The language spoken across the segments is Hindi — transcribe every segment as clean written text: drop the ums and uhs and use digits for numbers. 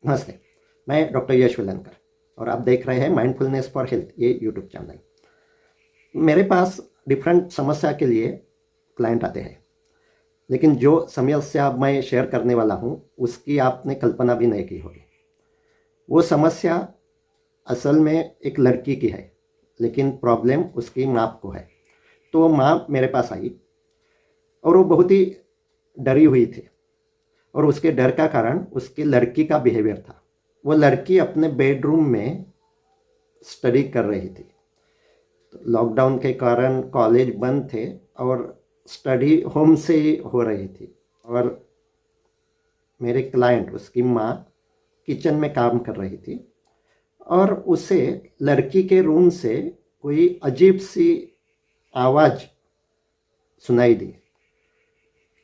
नमस्ते, मैं डॉक्टर यश वेलनकर और आप देख रहे हैं माइंडफुलनेस फॉर हेल्थ, ये यूट्यूब चैनल। मेरे पास डिफरेंट समस्या के लिए क्लाइंट आते हैं, लेकिन जो समस्या मैं शेयर करने वाला हूँ उसकी आपने कल्पना भी नहीं की होगी। वो समस्या असल में एक लड़की की है, लेकिन प्रॉब्लम उसकी माँ को है। तो माँ मेरे पास आई और वो बहुत ही डरी हुई थी, और उसके डर का कारण उसकी लड़की का बिहेवियर था। वो लड़की अपने बेडरूम में स्टडी कर रही थी। तो लॉकडाउन के कारण कॉलेज बंद थे और स्टडी होम से ही हो रही थी, और मेरे क्लाइंट, उसकी माँ, किचन में काम कर रही थी और उसे लड़की के रूम से कोई अजीब सी आवाज़ सुनाई दी।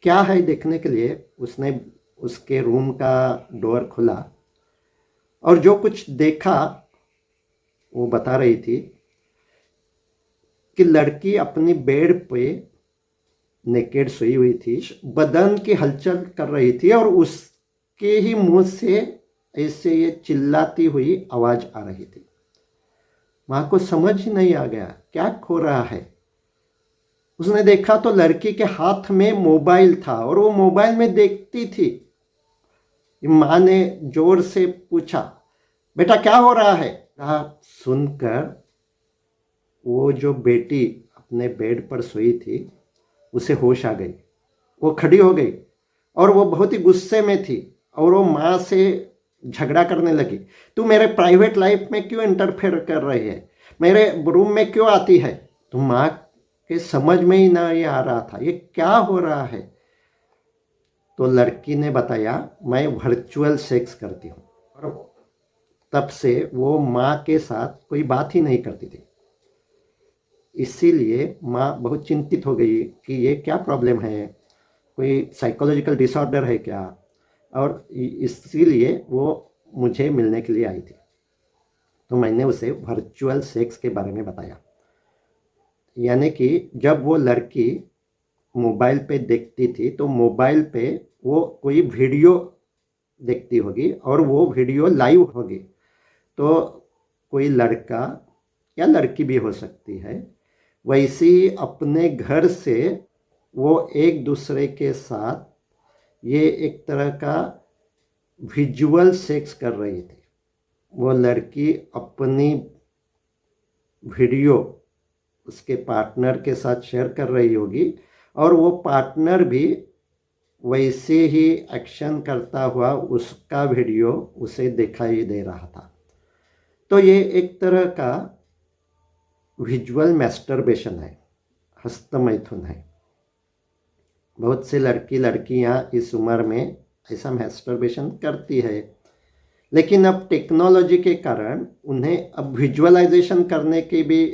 क्या है देखने के लिए उसने उसके रूम का डोर खोला, और जो कुछ देखा वो बता रही थी कि लड़की अपनी बेड पे नेकेड सोई हुई थी, बदन की हलचल कर रही थी और उसके ही मुंह से ऐसे ये चिल्लाती हुई आवाज आ रही थी। माँ को समझ ही नहीं आ गया क्या हो रहा है। उसने देखा तो लड़की के हाथ में मोबाइल था और वो मोबाइल में देखती थी। माँ ने जोर से पूछा, बेटा क्या हो रहा है? कहा। सुनकर वो जो बेटी अपने बेड पर सोई थी उसे होश आ गई। वो खड़ी हो गई और वो बहुत ही गुस्से में थी, और वो माँ से झगड़ा करने लगी। तू मेरे प्राइवेट लाइफ में क्यों इंटरफेयर कर रही है? मेरे रूम में क्यों आती है? तो माँ के समझ में ही नहीं आ रहा था ये क्या हो रहा है। तो लड़की ने बताया, मैं वर्चुअल सेक्स करती हूँ। और तब से वो माँ के साथ कोई बात ही नहीं करती थी। इसीलिए माँ बहुत चिंतित हो गई कि ये क्या प्रॉब्लम है, कोई साइकोलॉजिकल डिसऑर्डर है क्या, और इसीलिए वो मुझे मिलने के लिए आई थी। तो मैंने उसे वर्चुअल सेक्स के बारे में बताया। यानी कि जब वो लड़की मोबाइल पे देखती थी तो मोबाइल पे वो कोई वीडियो देखती होगी और वो वीडियो लाइव होगी। तो कोई लड़का या लड़की भी हो सकती है, वैसे ही अपने घर से वो एक दूसरे के साथ ये एक तरह का विजुअल सेक्स कर रही थी। वो लड़की अपनी वीडियो उसके पार्टनर के साथ शेयर कर रही होगी और वो पार्टनर भी वैसे ही एक्शन करता हुआ उसका वीडियो उसे दिखाई दे रहा था। तो ये एक तरह का विजुअल मैस्टरबेशन है, हस्तमैथुन है। बहुत से लड़कियां इस उम्र में ऐसा मैस्टरबेशन करती है, लेकिन अब टेक्नोलॉजी के कारण उन्हें अब विजुअलाइजेशन करने की भी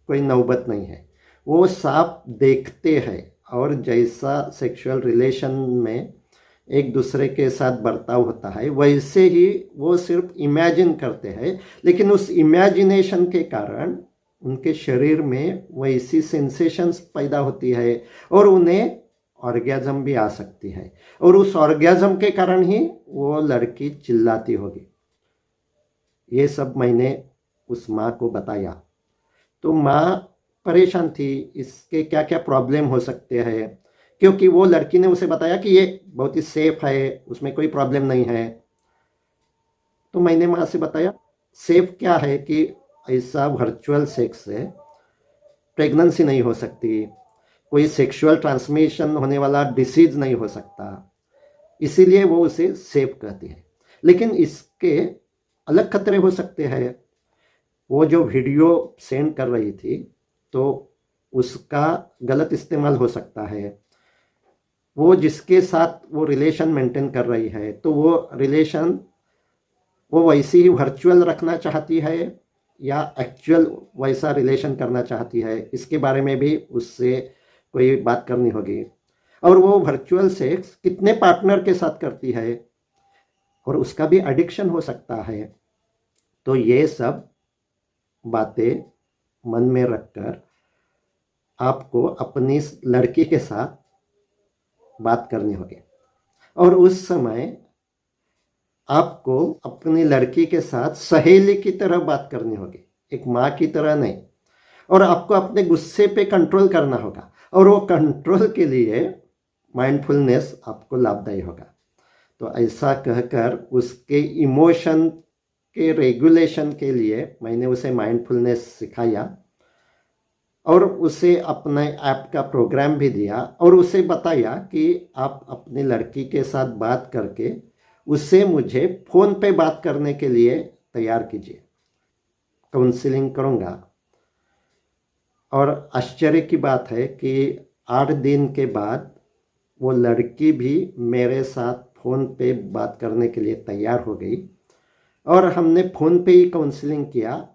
कोई नौबत नहीं है। वो साफ देखते हैं और जैसा सेक्सुअल रिलेशन में एक दूसरे के साथ बर्ताव होता है वैसे ही वो सिर्फ इमेजिन करते हैं, लेकिन उस इमेजिनेशन के कारण उनके शरीर में वैसी सेंसेशंस पैदा होती है और उन्हें ऑर्गेजम भी आ सकती है, और उस ऑर्गेजम के कारण ही वो लड़की चिल्लाती होगी। ये सब मैंने उस माँ को बताया। तो माँ परेशान थी, इसके क्या क्या प्रॉब्लम हो सकते हैं, क्योंकि वो लड़की ने उसे बताया कि ये बहुत ही सेफ है, उसमें कोई प्रॉब्लम नहीं है। तो मैंने माँ से बताया सेफ क्या है कि ऐसा वर्चुअल सेक्स से प्रेगनेंसी नहीं हो सकती, कोई सेक्सुअल ट्रांसमिशन होने वाला डिसीज नहीं हो सकता, इसीलिए वो उसे सेफ कहती है। लेकिन इसके अलग खतरे हो सकते हैं। वो जो वीडियो सेंड कर रही थी तो उसका गलत इस्तेमाल हो सकता है। वो जिसके साथ वो रिलेशन मेंटेन कर रही है तो वो रिलेशन वो वैसी ही वर्चुअल रखना चाहती है या एक्चुअल वैसा रिलेशन करना चाहती है, इसके बारे में भी उससे कोई बात करनी होगी। और वो वर्चुअल सेक्स कितने पार्टनर के साथ करती है और उसका भी एडिक्शन हो सकता है। तो ये सब बातें मन में रखकर आपको अपनी लड़की के साथ बात करनी होगी, और उस समय आपको अपनी लड़की के साथ सहेली की तरह बात करनी होगी, एक माँ की तरह नहीं। और आपको अपने गुस्से पे कंट्रोल करना होगा, और वो कंट्रोल के लिए माइंडफुलनेस आपको लाभदायी होगा। तो ऐसा कहकर उसके इमोशन के रेगुलेशन के लिए मैंने उसे माइंडफुलनेस सिखाया, और उसे अपने ऐप का प्रोग्राम भी दिया, और उसे बताया कि आप अपनी लड़की के साथ बात करके उससे मुझे फ़ोन पे बात करने के लिए तैयार कीजिए, काउंसलिंग करूँगा। और आश्चर्य की बात है कि 8 दिन के बाद वो लड़की भी मेरे साथ फ़ोन पे बात करने के लिए तैयार हो गई, और हमने फ़ोन पे ही काउंसलिंग किया।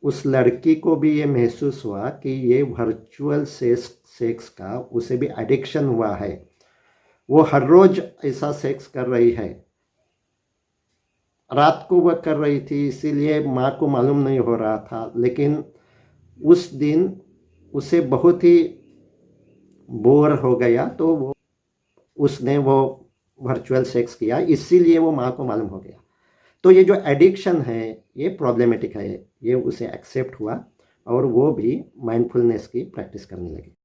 उस लड़की को भी ये महसूस हुआ कि ये वर्चुअल सेक्स का उसे भी एडिक्शन हुआ है। वो हर रोज़ ऐसा सेक्स कर रही है, रात को वह कर रही थी, इसीलिए माँ को मालूम नहीं हो रहा था। लेकिन उस दिन उसे बहुत ही बोर हो गया, तो उसने वो वर्चुअल सेक्स किया, इसीलिए वो माँ को मालूम हो गया। तो ये जो एडिक्शन है ये प्रॉब्लमेटिक है, ये उसे एक्सेप्ट हुआ, और वो भी माइंडफुलनेस की प्रैक्टिस करने लगी।